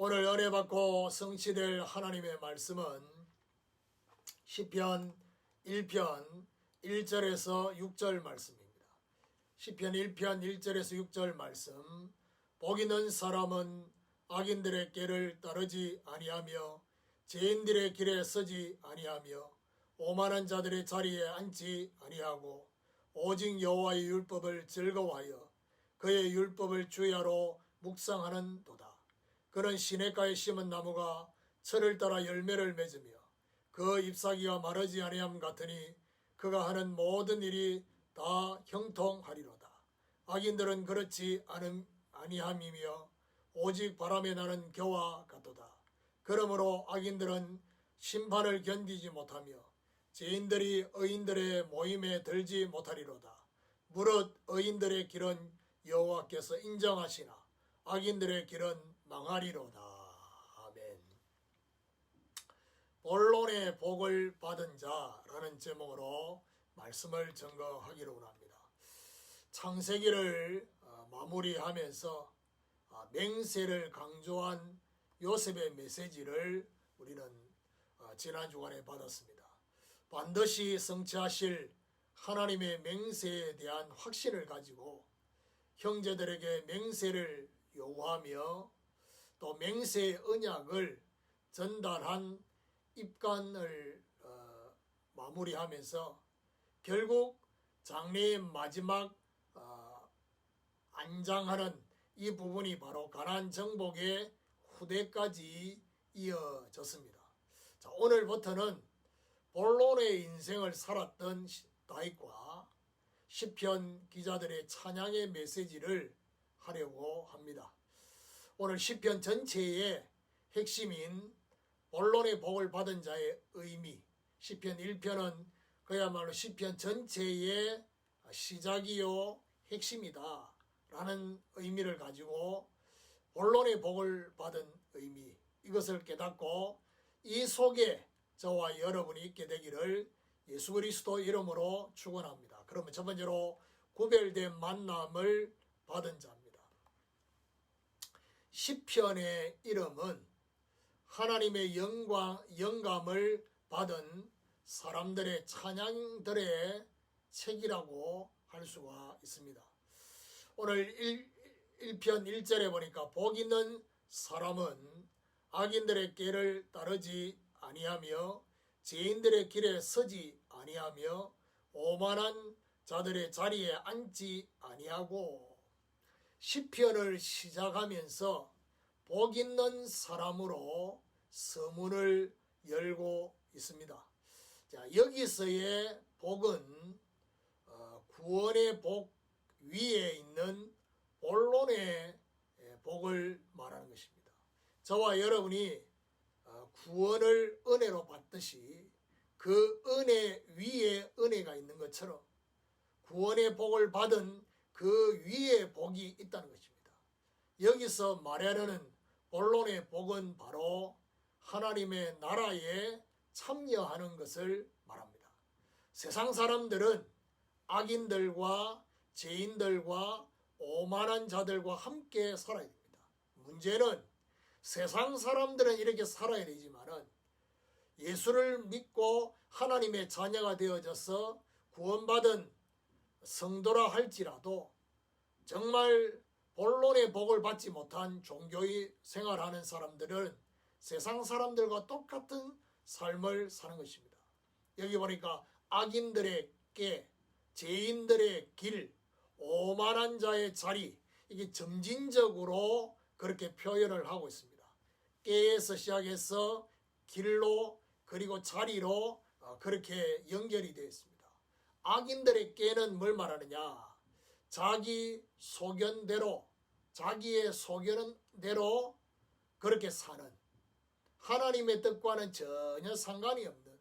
오늘 은혜 받고 성취될 하나님의 말씀은 시편 1편 1절에서 6절 말씀입니다. 시편 1편 1절에서 6절 말씀. 복 있는 사람은 악인들의 길을 따르지 아니하며 죄인들의 길에 서지 아니하며 오만한 자들의 자리에 앉지 아니하고 오직 여호와의 율법을 즐거워하여 그의 율법을 주야로 묵상하는도다. 그는 시냇가에 심은 나무가 철을 따라 열매를 맺으며 그 잎사귀가 마르지 아니함 같으니 그가 하는 모든 일이 다 형통하리로다. 악인들은 그렇지 아니함이며 오직 바람에 나는 겨와 같도다. 그러므로 악인들은 심판을 견디지 못하며 죄인들이 의인들의 모임에 들지 못하리로다. 무릇 의인들의 길은 여호와께서 인정하시나 악인들의 길은 망하리로다. 아멘. 본론의 복을 받은 자라는 제목으로 말씀을 증거하기로 합니다. 창세기를 마무리하면서 맹세를 강조한 요셉의 메시지를 우리는 지난 주간에 받았습니다. 반드시 성취하실 하나님의 맹세에 대한 확신을 가지고 형제들에게 맹세를 요구하며 또 맹세의 언약을 전달한 입간을 마무리하면서 결국 장래의 마지막 안장하는 이 부분이 바로 가나안 정복의 후대까지 이어졌습니다. 자, 오늘부터는 본론의 인생을 살았던 다윗과 시편 기자들의 찬양의 메시지를 하려고 합니다. 오늘 시편 전체의 핵심인 본론의 복을 받은 자의 의미, 시편 1편은 그야말로 시편 전체의 시작이요 핵심이다 라는 의미를 가지고 본론의 복을 받은 의미, 이것을 깨닫고 이 속에 저와 여러분이 있게 되기를 예수 그리스도 이름으로 축원합니다. 그러면 첫 번째로 구별된 만남을 받은 자입니다. 시편의 이름은 하나님의 영감을 받은 사람들의 찬양들의 책이라고 할 수가 있습니다. 오늘 1편 1절에 보니까 복 있는 사람은 악인들의 길을 따르지 아니하며 죄인들의 길에 서지 아니하며 오만한 자들의 자리에 앉지 아니하고, 시편을 시작하면서 복 있는 사람으로 서문을 열고 있습니다. 자, 여기서의 복은 구원의 복 위에 있는 본론의 복을 말하는 것입니다. 저와 여러분이 구원을 은혜로 받듯이 그 은혜 위에 은혜가 있는 것처럼 구원의 복을 받은 그 위에 복이 있다는 것입니다. 여기서 말하려는 본론의 복은 바로 하나님의 나라에 참여하는 것을 말합니다. 세상 사람들은 악인들과 죄인들과 오만한 자들과 함께 살아야 됩니다. 문제는 세상 사람들은 이렇게 살아야 되지만은 예수를 믿고 하나님의 자녀가 되어져서 구원받은 성도라 할지라도 정말 본론의 복을 받지 못한 종교의 생활하는 사람들은 세상 사람들과 똑같은 삶을 사는 것입니다. 여기 보니까 악인들의 꾀, 죄인들의 길, 오만한 자의 자리, 이게 점진적으로 그렇게 표현을 하고 있습니다. 꾀에서 시작해서 길로 그리고 자리로 그렇게 연결이 되어 있습니다. 악인들의 꾀는 뭘 말하느냐? 자기 소견대로, 자기의 소견대로 그렇게 사는, 하나님의 뜻과는 전혀 상관이 없는,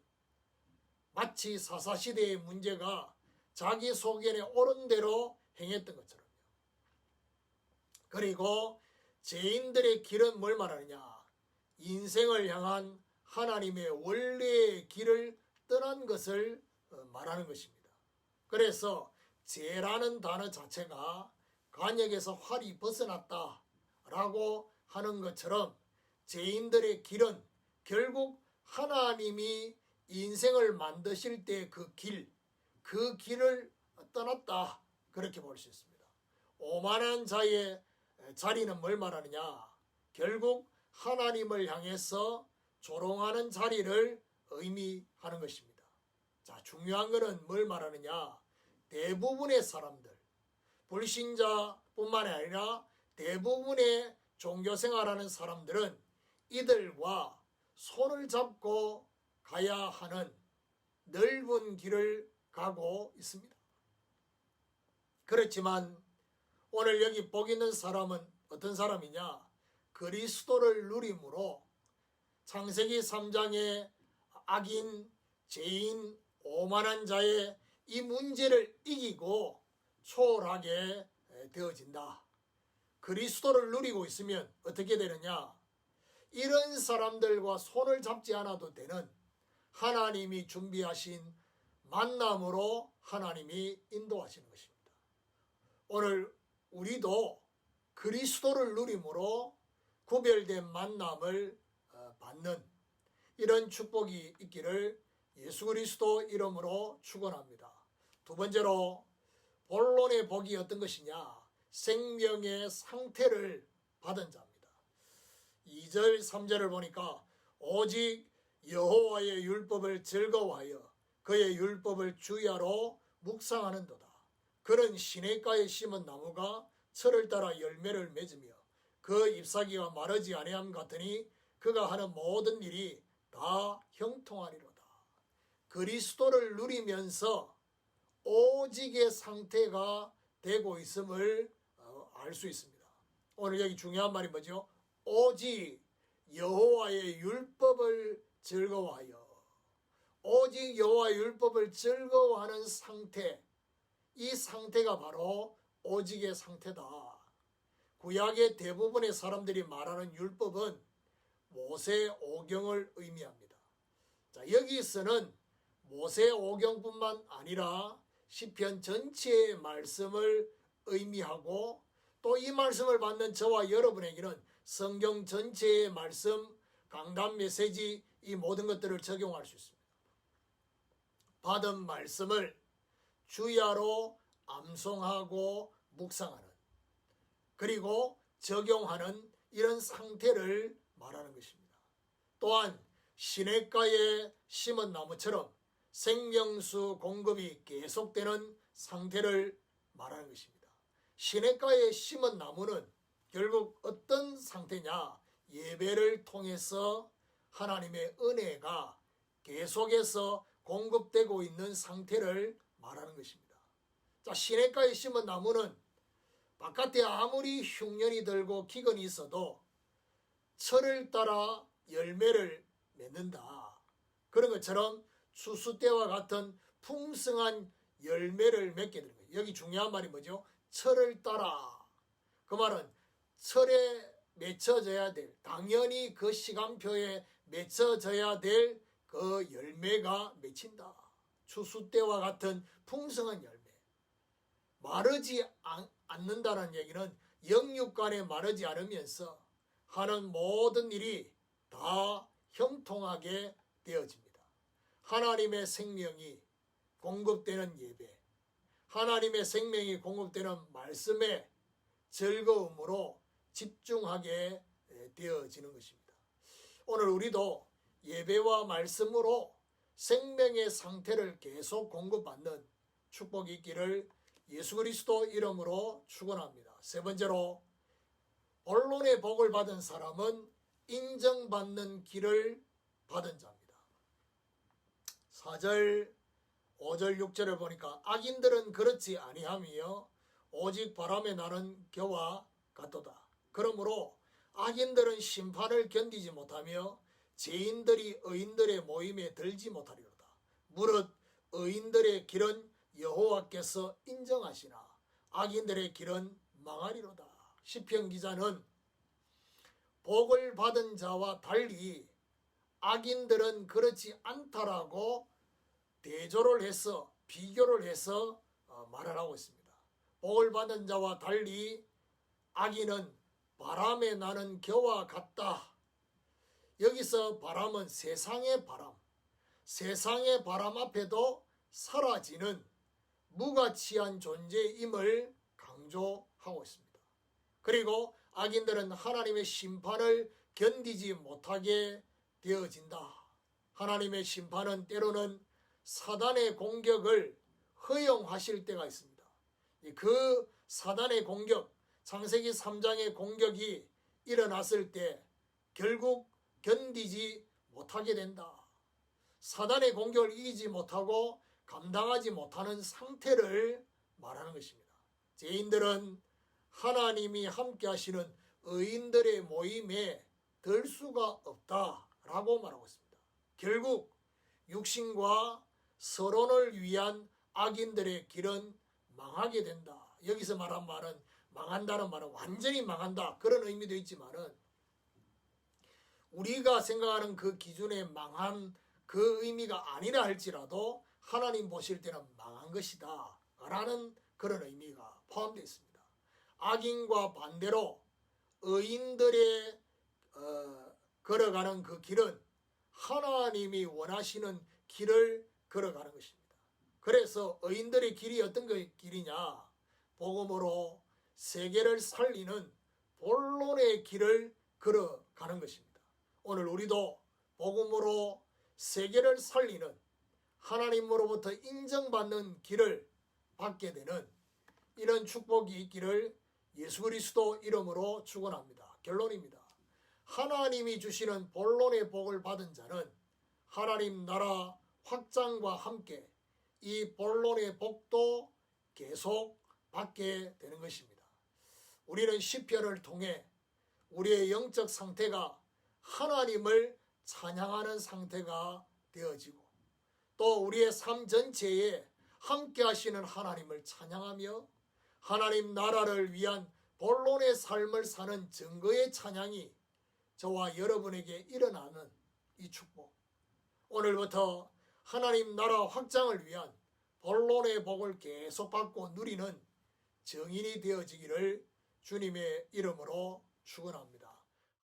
마치 사사시대의 문제가 자기 소견에 옳은 대로 행했던 것처럼요. 그리고 죄인들의 길은 뭘 말하느냐? 인생을 향한 하나님의 원래의 길을 떠난 것을 말하는 것입니다. 그래서 죄라는 단어 자체가 관역에서 활이 벗어났다라고 하는 것처럼 죄인들의 길은 결국 하나님이 인생을 만드실 때 그 길을 떠났다, 그렇게 볼 수 있습니다. 오만한 자의 자리는 뭘 말하느냐? 결국 하나님을 향해서 조롱하는 자리를 의미하는 것입니다. 자, 중요한 것은 뭘 말하느냐? 대부분의 사람들, 불신자뿐만 아니라 대부분의 종교생활하는 사람들은 이들과 손을 잡고 가야 하는 넓은 길을 가고 있습니다. 그렇지만 오늘 여기 복 있는 사람은 어떤 사람이냐? 그리스도를 누림으로 창세기 3장의 악인, 죄인, 오만한 자의 이 문제를 이기고 초월하게 되어진다. 그리스도를 누리고 있으면 어떻게 되느냐? 이런 사람들과 손을 잡지 않아도 되는 하나님이 준비하신 만남으로 하나님이 인도하시는 것입니다. 오늘 우리도 그리스도를 누림으로 구별된 만남을 받는 이런 축복이 있기를 예수 그리스도 이름으로 축원합니다. 두 번째로 본론의 복이 어떤 것이냐? 생명의 상태를 받은 자입니다. 2절 3절을 보니까 오직 여호와의 율법을 즐거워하여 그의 율법을 주야로 묵상하는도다. 그는 시냇가에 심은 나무가 철을 따라 열매를 맺으며 그 잎사귀가 마르지 아니함 같으니 그가 하는 모든 일이 다 형통하리로다. 그리스도를 누리면서 오직의 상태가 되고 있음을 알 수 있습니다. 오늘 여기 중요한 말이 뭐죠? 오직 여호와의 율법을 즐거워하여. 오직 여호와의 율법을 즐거워하는 상태, 이 상태가 바로 오직의 상태다. 구약의 대부분의 사람들이 말하는 율법은 모세오경을 의미합니다. 자, 여기서는 모세오경뿐만 아니라 시편 전체의 말씀을 의미하고 또 이 말씀을 받는 저와 여러분에게는 성경 전체의 말씀, 강단 메시지, 이 모든 것들을 적용할 수 있습니다. 받은 말씀을 주야로 암송하고 묵상하는, 그리고 적용하는 이런 상태를 말하는 것입니다. 또한 시냇가에 심은 나무처럼 생명수 공급이 계속되는 상태를 말하는 것입니다. 시냇가에 심은 나무는 결국 어떤 상태냐? 예배를 통해서 하나님의 은혜가 계속해서 공급되고 있는 상태를 말하는 것입니다. 자, 시냇가에 심은 나무는 바깥에 아무리 흉년이 들고 기근이 있어도 철을 따라 열매를 맺는다. 그런 것처럼 추수 때와 같은 풍성한 열매를 맺게 되는 거예요. 여기 중요한 말이 뭐죠? 철을 따라. 그 말은 철에 맺혀져야 될, 당연히 그 시간표에 맺혀져야 될 그 열매가 맺힌다. 추수 때와 같은 풍성한 열매. 마르지 않는다는 얘기는 영육간에 마르지 않으면서 하는 모든 일이 다 형통하게 되어집니다. 하나님의 생명이 공급되는 예배, 하나님의 생명이 공급되는 말씀에 즐거움으로 집중하게 되어지는 것입니다. 오늘 우리도 예배와 말씀으로 생명의 상태를 계속 공급받는 축복이 있기를 예수 그리스도 이름으로 축원합니다. 세 번째로 본론의 복을 받은 사람은 인정받는 길을 받은 자입니다. 4절, 5절, 6절을 보니까 악인들은 그렇지 아니하며 오직 바람에 나는 겨와 같도다. 그러므로 악인들은 심판을 견디지 못하며 죄인들이 의인들의 모임에 들지 못하리로다. 무릇 의인들의 길은 여호와께서 인정하시나 악인들의 길은 망하리로다. 시편 기자는 복을 받은 자와 달리 악인들은 그렇지 않다라고 대조를 해서 비교를 해서 말을 하고 있습니다. 복을 받은 자와 달리 악인은 바람에 나는 겨와 같다. 여기서 바람은 세상의 바람, 세상의 바람 앞에도 사라지는 무가치한 존재임을 강조하고 있습니다. 그리고 악인들은 하나님의 심판을 견디지 못하게 되어진다. 하나님의 심판은 때로는 사단의 공격을 허용하실 때가 있습니다. 그 사단의 공격, 창세기 3장의 공격이 일어났을 때 결국 견디지 못하게 된다. 사단의 공격을 이기지 못하고 감당하지 못하는 상태를 말하는 것입니다. 죄인들은 하나님이 함께 하시는 의인들의 모임에 들 수가 없다라고 말하고 있습니다. 결국 육신과 서론을 위한 악인들의 길은 망하게 된다. 여기서 말한 말은 망한다는 말은 완전히 망한다 그런 의미도 있지만은 우리가 생각하는 그 기준의 망한 그 의미가 아니라 할지라도 하나님 보실 때는 망한 것이다 라는 그런 의미가 포함되어 있습니다. 악인과 반대로 의인들의 걸어가는 그 길은 하나님이 원하시는 길을 걸어가는 것입니다. 그래서 의인들의 길이 어떤 길이냐? 복음으로 세계를 살리는 본론의 길을 걸어가는 것입니다. 오늘 우리도 복음으로 세계를 살리는 하나님으로부터 인정받는 길을 받게 되는 이런 축복이 있기를 예수 그리스도 이름으로 축원합니다. 결론입니다. 하나님이 주시는 본론의 복을 받은 자는 하나님 나라 확장과 함께 이 본론의 복도 계속 받게 되는 것입니다. 우리는 시편을 통해 우리의 영적 상태가 하나님을 찬양하는 상태가 되어지고 또 우리의 삶 전체에 함께 하시는 하나님을 찬양하며 하나님 나라를 위한 본론의 삶을 사는 증거의 찬양이 저와 여러분에게 일어나는 이 축복. 오늘부터 하나님 나라 확장을 위한 본론의 복을 계속 받고 누리는 증인이 되어지기를 주님의 이름으로 축원합니다.